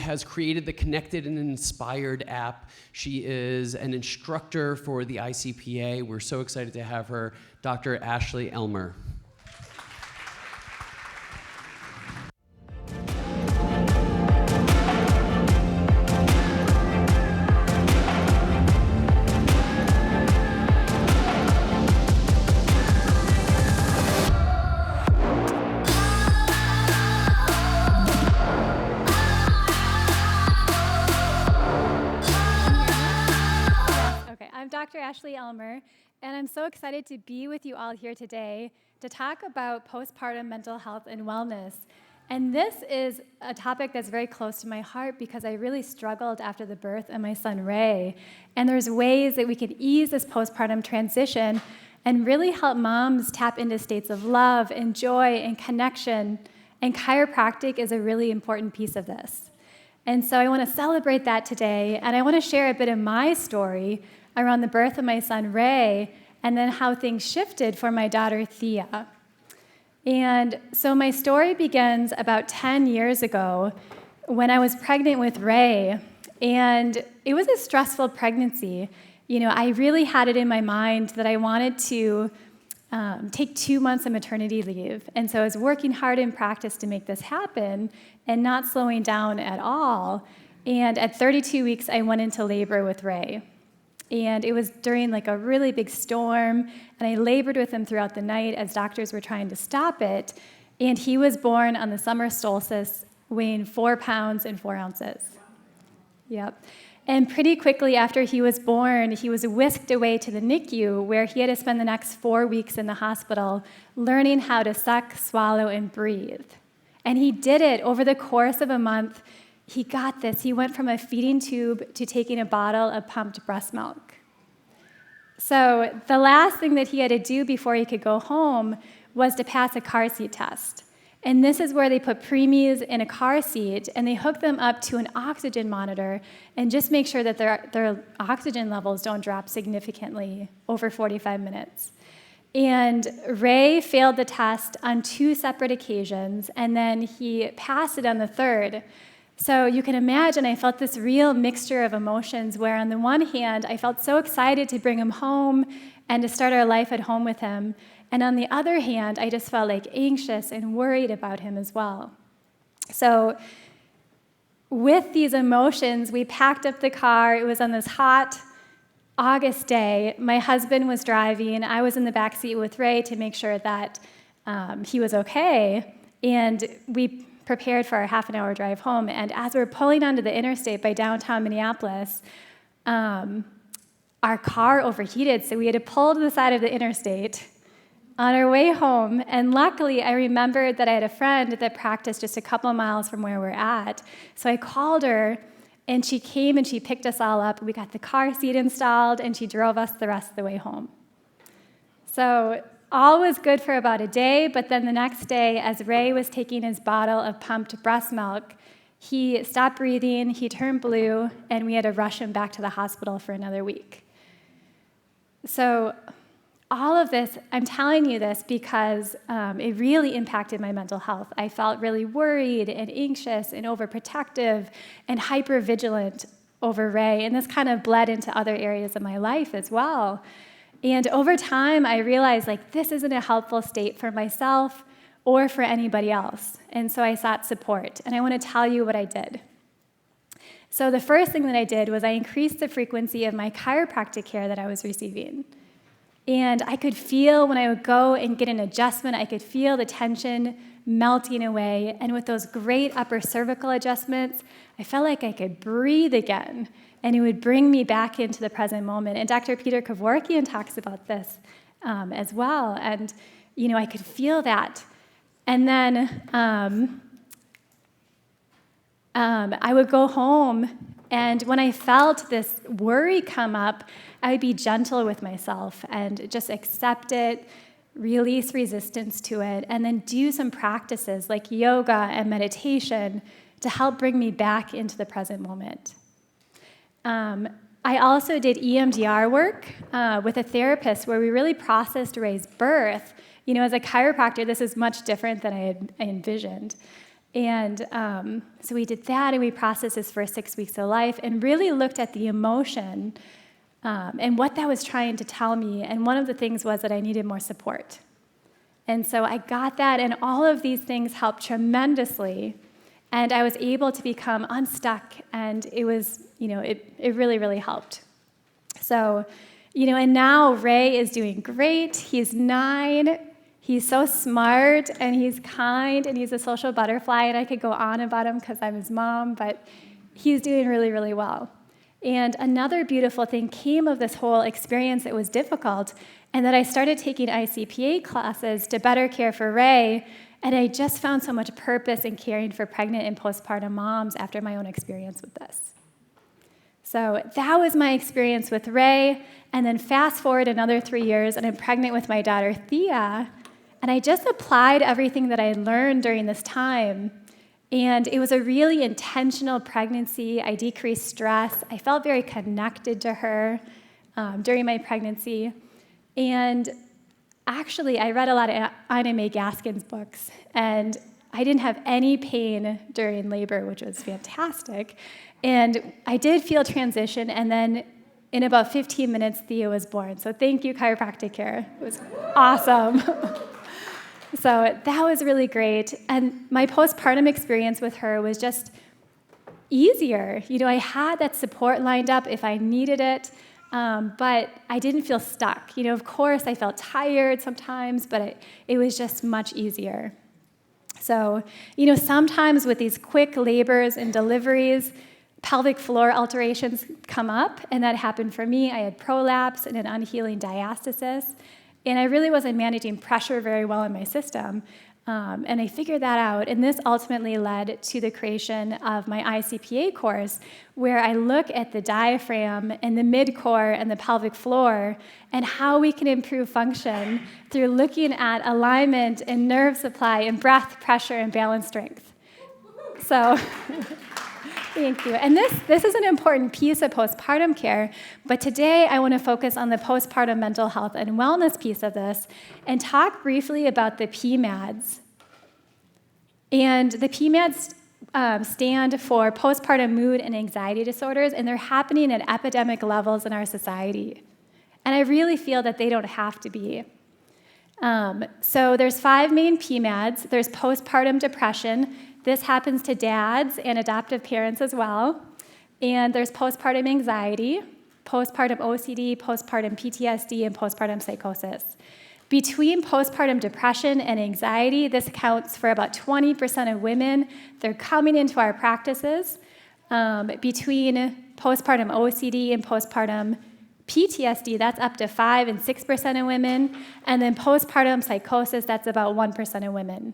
has created the Connected and Inspired app. She is an instructor for the ICPA. We're so excited to have her, Dr. Ashley Elmer. Dr. Ashley Elmer, and I'm so excited to be with you all here today to talk about postpartum mental health and wellness. And this is a topic that's very close to my heart because I really struggled after the birth of my son, Ray. And there's ways that we can ease this postpartum transition and really help moms tap into states of love and joy and connection. And chiropractic is a really important piece of this. And so I want to celebrate that today, and I want to share a bit of my story around the birth of my son, Ray, and then how things shifted for my daughter, Thea. And so my story begins about 10 years ago when I was pregnant with Ray, and it was a stressful pregnancy. You know, I really had it in my mind that I wanted to take 2 months of maternity leave, and so I was working hard in practice to make this happen and not slowing down at all. And at 32 weeks, I went into labor with Ray. And it was during like a really big storm, and I labored with him throughout the night as doctors were trying to stop it. And he was born on the summer solstice, weighing 4 pounds and 4 ounces. Yep. And pretty quickly after he was born, he was whisked away to the NICU, where he had to spend the next 4 weeks in the hospital learning how to suck, swallow, and breathe. And he did it over the course of a month. He got this. He went from a feeding tube to taking a bottle of pumped breast milk. So the last thing that he had to do before he could go home was to pass a car seat test. And this is where they put preemies in a car seat, and they hook them up to an oxygen monitor and just make sure that their oxygen levels don't drop significantly over 45 minutes. And Ray failed the test on 2 separate occasions, and then he passed it on the 3rd. So you can imagine I felt this real mixture of emotions where on the one hand, I felt so excited to bring him home and to start our life at home with him. And on the other hand, I just felt like anxious and worried about him as well. So with these emotions, we packed up the car. It was on this hot August day. My husband was driving. I was in the back seat with Ray to make sure that he was okay. And we prepared for our half-an-hour drive home, and as we were pulling onto the interstate by downtown Minneapolis, our car overheated, so we had to pull to the side of the interstate on our way home, and luckily I remembered that I had a friend that practiced just a couple of miles from where we're at, so I called her, and she came and she picked us all up. We got the car seat installed, and she drove us the rest of the way home. So all was good for about a day, but then the next day, as Ray was taking his bottle of pumped breast milk, he stopped breathing, he turned blue, and we had to rush him back to the hospital for another week. So all of this, I'm telling you this because it really impacted my mental health. I felt really worried and anxious and overprotective and hypervigilant over Ray, and this kind of bled into other areas of my life as well. And over time, I realized, like, this isn't a helpful state for myself or for anybody else. And so I sought support. And I want to tell you what I did. So the first thing that I did was I increased the frequency of my chiropractic care that I was receiving. And I could feel when I would go and get an adjustment, I could feel the tension melting away. And with those great upper cervical adjustments, I felt like I could breathe again. And it would bring me back into the present moment. And Dr. Peter Kevorkian talks about this as well. And, you know, I could feel that. And then I would go home, and when I felt this worry come up, I would be gentle with myself and just accept it, release resistance to it, and then do some practices like yoga and meditation to help bring me back into the present moment. I also did EMDR work with a therapist where we really processed Ray's birth. You know, as a chiropractor, this is much different than I envisioned. And so we did that, and we processed his first 6 weeks of life and really looked at the emotion and what that was trying to tell me. And one of the things was that I needed more support. And so I got that, and all of these things helped tremendously. And I was able to become unstuck, and it was, it really, really helped. So, and now Ray is doing great. He's 9. He's so smart, and he's kind, and he's a social butterfly, and I could go on about him because I'm his mom, but he's doing really, really well. And another beautiful thing came of this whole experience that was difficult, and that I started taking ICPA classes to better care for Ray, and I just found so much purpose in caring for pregnant and postpartum moms after my own experience with this. So that was my experience with Ray, and then fast forward another 3 years, and I'm pregnant with my daughter, Thea, and I just applied everything that I had learned during this time, and it was a really intentional pregnancy. I decreased stress. I felt very connected to her during my pregnancy, and actually, I read a lot of Ina May Gaskin's books, and I didn't have any pain during labor, which was fantastic. And I did feel transition, and then in about 15 minutes, Thea was born. So thank you, Chiropractic Care. It was awesome. So that was really great. And my postpartum experience with her was just easier. I had that support lined up if I needed it. But I didn't feel stuck. Of course, I felt tired sometimes, but it was just much easier. So, sometimes with these quick labors and deliveries, pelvic floor alterations come up, and that happened for me. I had prolapse and an unhealing diastasis, and I really wasn't managing pressure very well in my system. And I figured that out, and this ultimately led to the creation of my ICPA course, where I look at the diaphragm and the midcore and the pelvic floor and how we can improve function through looking at alignment and nerve supply and breath, pressure, and balance strength. So thank you. And this is an important piece of postpartum care, but today I want to focus on the postpartum mental health and wellness piece of this and talk briefly about the PMADs. And the PMADs stand for postpartum mood and anxiety disorders, and they're happening at epidemic levels in our society. And I really feel that they don't have to be. So there's 5 main PMADs. There's postpartum depression. This happens to dads and adoptive parents as well. And there's postpartum anxiety, postpartum OCD, postpartum PTSD, and postpartum psychosis. Between postpartum depression and anxiety, this accounts for about 20% of women. They're coming into our practices. Between postpartum OCD and postpartum PTSD, that's up to 5 and 6% of women. And then postpartum psychosis, that's about 1% of women.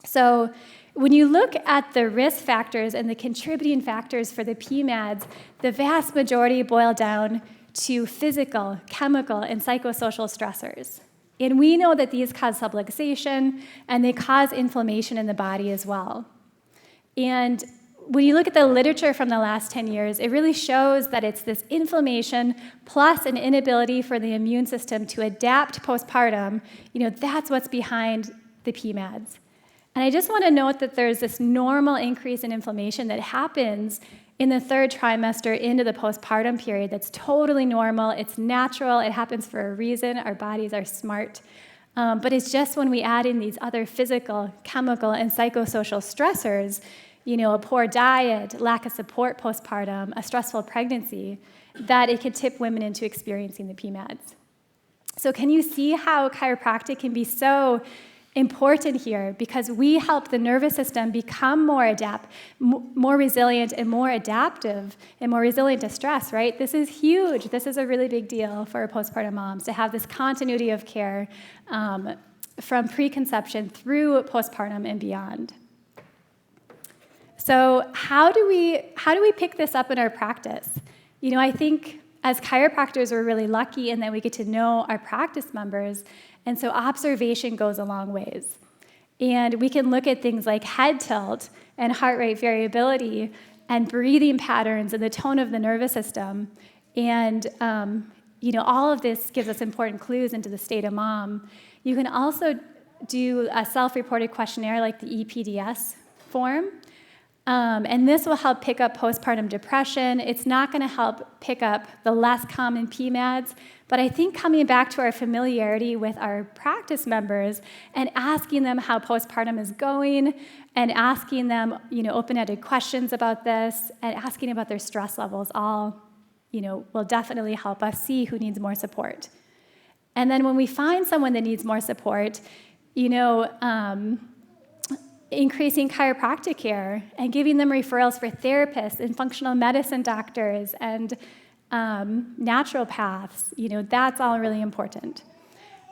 So when you look at the risk factors and the contributing factors for the PMADs, the vast majority boil down to physical, chemical, and psychosocial stressors. And we know that these cause subluxation, and they cause inflammation in the body as well. And when you look at the literature from the last 10 years, it really shows that it's this inflammation plus an inability for the immune system to adapt postpartum. That's what's behind the PMADs. And I just want to note that there's this normal increase in inflammation that happens in the 3rd trimester into the postpartum period. That's totally normal. It's natural. It happens for a reason. Our bodies are smart. But it's just when we add in these other physical, chemical, and psychosocial stressors, a poor diet, lack of support postpartum, a stressful pregnancy, that it can tip women into experiencing the PMADs. So can you see how chiropractic can be so important here? Because we help the nervous system become more resilient and more adaptive and more resilient to stress, right? This is huge. This is a really big deal for postpartum moms to have this continuity of care from preconception through postpartum and beyond. So how do we pick this up in our practice? I think as chiropractors, we're really lucky in that we get to know our practice members, and so observation goes a long ways. And we can look at things like head tilt and heart rate variability and breathing patterns and the tone of the nervous system. And all of this gives us important clues into the state of mom. You can also do a self-reported questionnaire like the EPDS form. And this will help pick up postpartum depression. It's not going to help pick up the less common PMADs, but I think coming back to our familiarity with our practice members and asking them how postpartum is going and asking them, open-ended questions about this and asking about their stress levels all, will definitely help us see who needs more support. And then when we find someone that needs more support, increasing chiropractic care and giving them referrals for therapists and functional medicine doctors and naturopaths, that's all really important.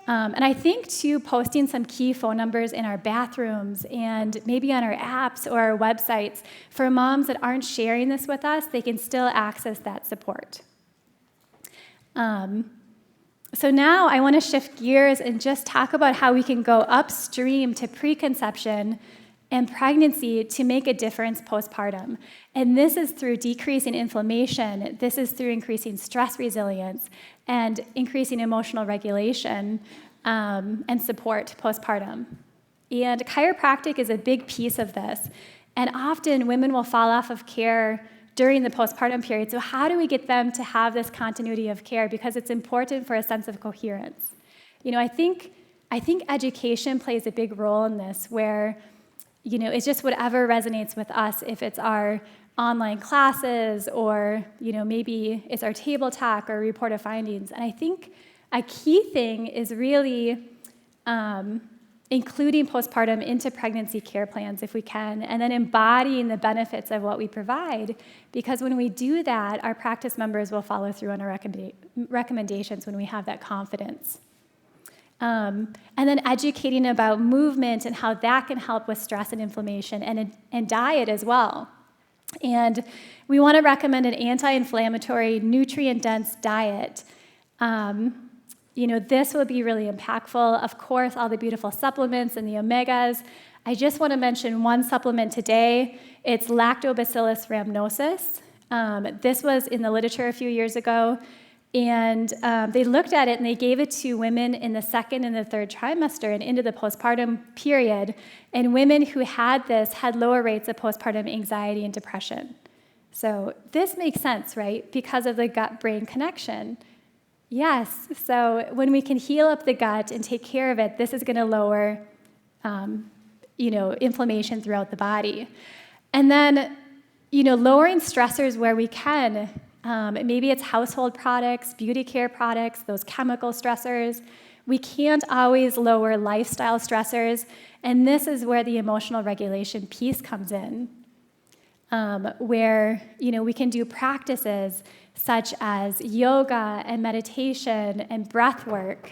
And I think, too, posting some key phone numbers in our bathrooms and maybe on our apps or our websites for moms that aren't sharing this with us, they can still access that support. So now I want to shift gears and just talk about how we can go upstream to preconception and pregnancy to make a difference postpartum. And this is through decreasing inflammation, this is through increasing stress resilience, and increasing emotional regulation and support postpartum. And chiropractic is a big piece of this. And often women will fall off of care during the postpartum period. So how do we get them to have this continuity of care? Because it's important for a sense of coherence. I think education plays a big role in this, where it's just whatever resonates with us, if it's our online classes or, maybe it's our table talk or report of findings. And I think a key thing is really including postpartum into pregnancy care plans if we can, and then embodying the benefits of what we provide, because when we do that, our practice members will follow through on our recommendations when we have that confidence. And then educating about movement and how that can help with stress and inflammation, and diet as well. And we want to recommend an anti-inflammatory, nutrient-dense diet. This will be really impactful. Of course, all the beautiful supplements and the omegas. I just want to mention one supplement today. It's Lactobacillus rhamnosus. This was in the literature a few years ago. And they looked at it and they gave it to women in the second and the third trimester and into the postpartum period. And women who had this had lower rates of postpartum anxiety and depression. So this makes sense, right? Because of the gut-brain connection. Yes, so when we can heal up the gut and take care of it, this is going to lower, inflammation throughout the body. And then, lowering stressors where we can. Maybe it's household products, beauty care products, those chemical stressors. We can't always lower lifestyle stressors, and this is where the emotional regulation piece comes in, where we can do practices such as yoga and meditation and breath work,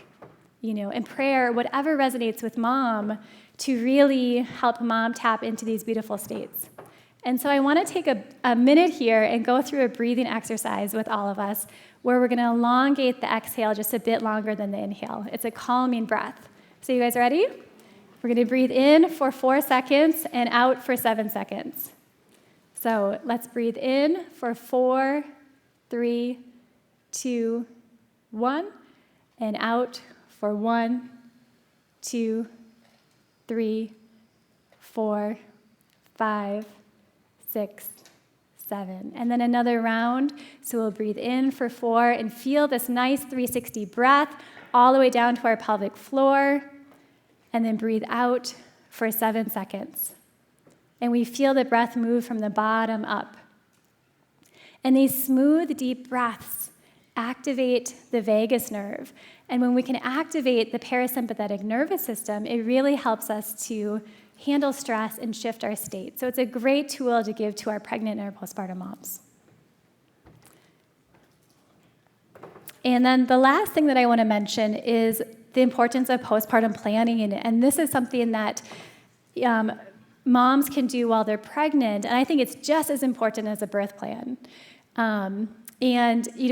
and prayer, whatever resonates with mom, to really help mom tap into these beautiful states. And so I want to take a minute here and go through a breathing exercise with all of us, where we're going to elongate the exhale just a bit longer than the inhale. It's a calming breath. So you guys ready? We're going to breathe in for 4 seconds and out for 7 seconds. So let's breathe in for 4, 3, 2, 1, and out for 1, 2, 3, 4, 5, 6, 7. And then another round. So we'll breathe in for 4 and feel this nice 360 breath all the way down to our pelvic floor. And then breathe out for 7 seconds. And we feel the breath move from the bottom up. And these smooth, deep breaths activate the vagus nerve. And when we can activate the parasympathetic nervous system, it really helps us to handle stress and shift our state. So it's a great tool to give to our pregnant and our postpartum moms. And then the last thing that I want to mention is the importance of postpartum planning. And this is something that moms can do while they're pregnant. And I think it's just as important as a birth plan.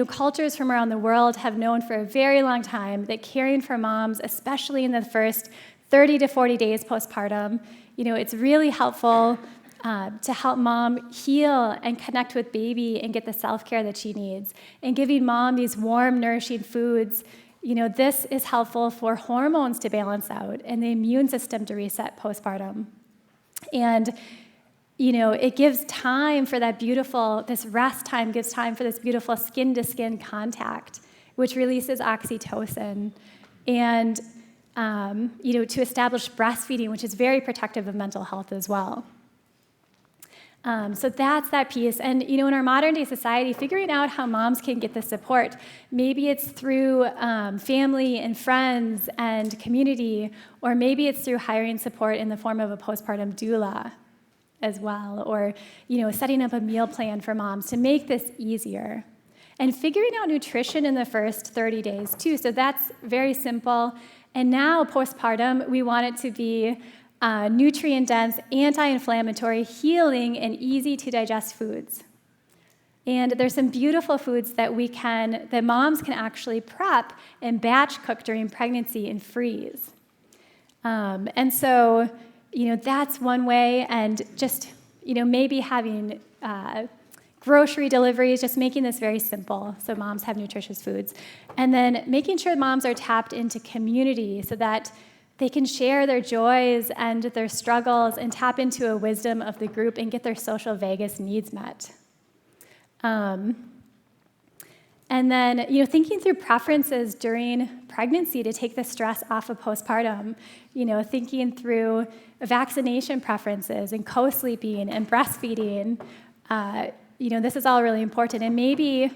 Cultures from around the world have known for a very long time that caring for moms, especially in the first 30 to 40 days postpartum, it's really helpful to help mom heal and connect with baby and get the self-care that she needs. And giving mom these warm, nourishing foods, this is helpful for hormones to balance out and the immune system to reset postpartum. And it gives time for this rest time gives time for this beautiful skin-to-skin contact, which releases oxytocin, and, to establish breastfeeding, which is very protective of mental health as well. So that's that piece. And, in our modern day society, figuring out how moms can get the support, maybe it's through family and friends and community, or maybe it's through hiring support in the form of a postpartum doula as well, or, setting up a meal plan for moms to make this easier. And figuring out nutrition in the first 30 days, too. So that's very simple. And now, postpartum, we want it to be nutrient-dense, anti-inflammatory, healing, and easy-to-digest foods. And there's some beautiful foods that moms can actually prep and batch cook during pregnancy and freeze. And so, that's one way. And just, maybe having grocery deliveries, just making this very simple so moms have nutritious foods. And then making sure moms are tapped into community so that they can share their joys and their struggles and tap into a wisdom of the group and get their social vagus needs met. And then, thinking through preferences during pregnancy to take the stress off of postpartum, thinking through vaccination preferences and co-sleeping and breastfeeding, this is all really important. And maybe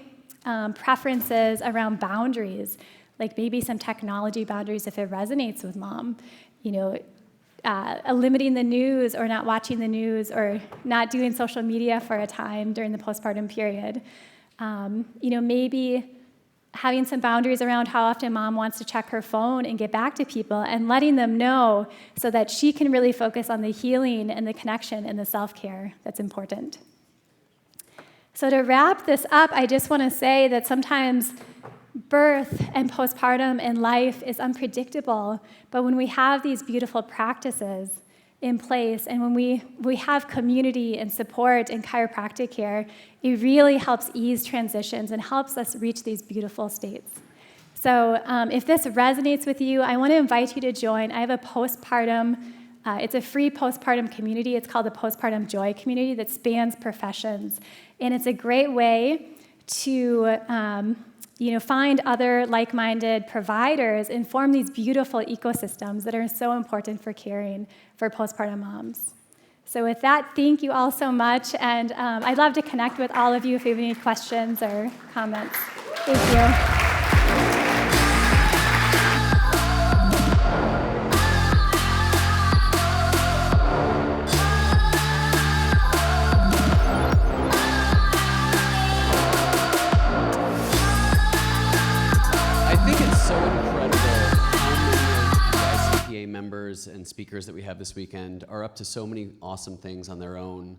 preferences around boundaries, like maybe some technology boundaries if it resonates with mom, limiting the news or not watching the news or not doing social media for a time during the postpartum period. Maybe having some boundaries around how often mom wants to check her phone and get back to people and letting them know so that she can really focus on the healing and the connection and the self-care that's important. So to wrap this up, I just want to say that sometimes birth and postpartum and life is unpredictable, but when we have these beautiful practices in place and when we have community and support and chiropractic care, it really helps ease transitions and helps us reach these beautiful states. So if this resonates with you, I want to invite you to join. I have a postpartum, it's a free postpartum community. It's called the Postpartum Joy Community that spans professions. And it's a great way to find other like-minded providers and form these beautiful ecosystems that are so important for caring for postpartum moms. So with that, thank you all so much, and I'd love to connect with all of you if you have any questions or comments. Thank you. Members and speakers that we have this weekend are up to so many awesome things on their own.